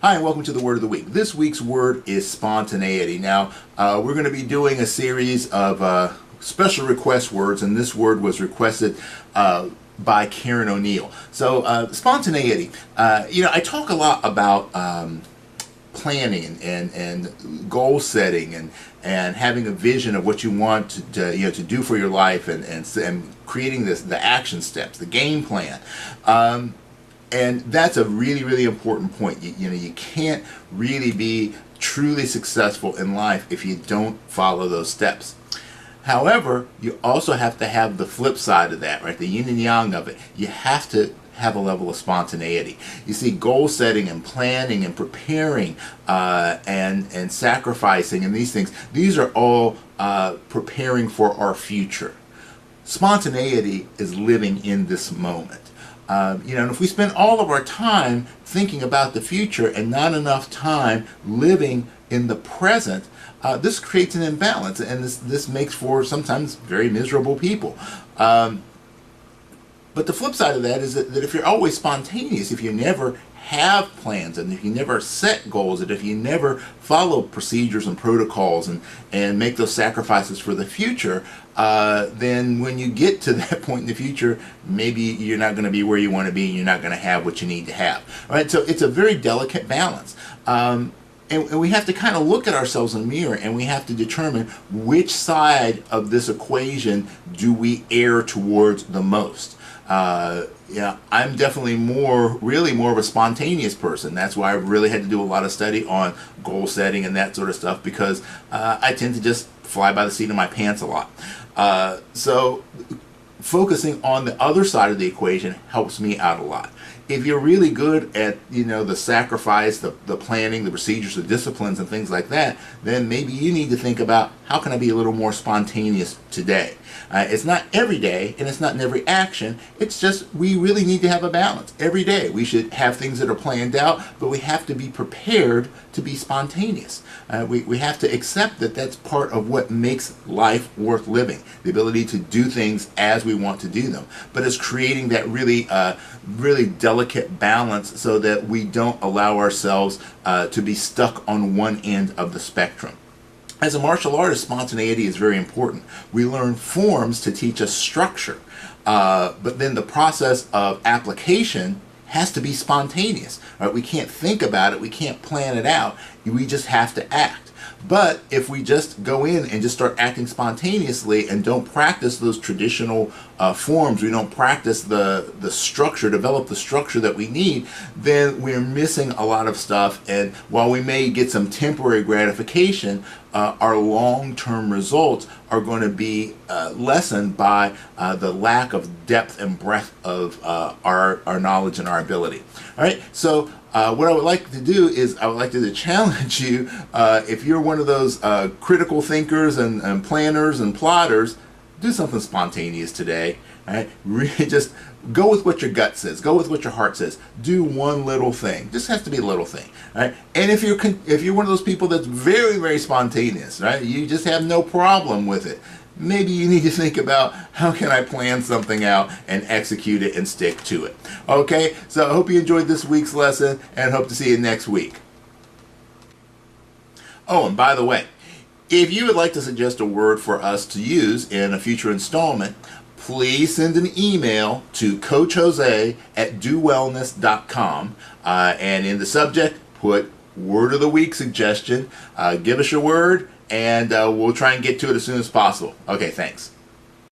Hi, and welcome to the Word of the Week. This week's word is spontaneity. Now, we're going to be doing a series of special request words, and this word was requested by Karen O'Neill. So, spontaneity. I talk a lot about planning and goal setting and having a vision of what you want to do for your life and creating the action steps, the game plan. And that's a really, really important point. You can't really be truly successful in life if you don't follow those steps. However, you also have to have the flip side of that, right? The yin and yang of it. You have to have a level of spontaneity. You see, goal setting and planning and preparing and sacrificing and these things, these are all preparing for our future. Spontaneity is living in this moment. And if we spend all of our time thinking about the future and not enough time living in the present, this creates an imbalance, and this makes for sometimes very miserable people. But the flip side of that is that if you're always spontaneous, if you never have plans, and if you never set goals, and if you never follow procedures and protocols and make those sacrifices for the future, then when you get to that point in the future, maybe you're not going to be where you want to be, and you're not going to have what you need to have. All right, so it's a very delicate balance. And we have to kind of look at ourselves in the mirror, and we have to determine which side of this equation do we err towards the most. I'm definitely really more of a spontaneous person. That's why I really had to do a lot of study on goal setting and that sort of stuff, because I tend to just fly by the seat of my pants a lot. So focusing on the other side of the equation helps me out a lot. If you're really good at, the sacrifice, the planning, the procedures, the disciplines and things like that, then maybe you need to think about, how can I be a little more spontaneous today? It's not every day, and it's not in every action. It's just, we really need to have a balance. Every day we should have things that are planned out, but we have to be prepared to be spontaneous. We have to accept that that's part of what makes life worth living, the ability to do things as we want to do them. But it's creating that really delicate balance so that we don't allow ourselves to be stuck on one end of the spectrum. As a martial artist, spontaneity is very important. We learn forms to teach us structure, but then the process of application has to be spontaneous. Right? We can't think about it, we can't plan it out, we just have to act. But if we just go in and just start acting spontaneously and don't practice those traditional forms, we don't practice the structure, develop the structure that we need, then we're missing a lot of stuff. And while we may get some temporary gratification, our long-term results are going to be lessened by the lack of depth and breadth of our knowledge and our ability. All right, so what I would like to do is I would like to challenge you, if you're one of those critical thinkers and planners and plotters, do something spontaneous today. All right? Really just go with what your gut says. Go with what your heart says. Do one little thing. Just has to be a little thing. All right? And if you're one of those people that's very, very spontaneous, right? You just have no problem with it. Maybe you need to think about, how can I plan something out and execute it and stick to it? Okay? So I hope you enjoyed this week's lesson, and hope to see you next week. Oh, and by the way, if you would like to suggest a word for us to use in a future installment, please send an email to coachjose@dowellness.com, and in the subject, put Word of the Week suggestion. Give us your word, and we'll try and get to it as soon as possible. Okay, thanks.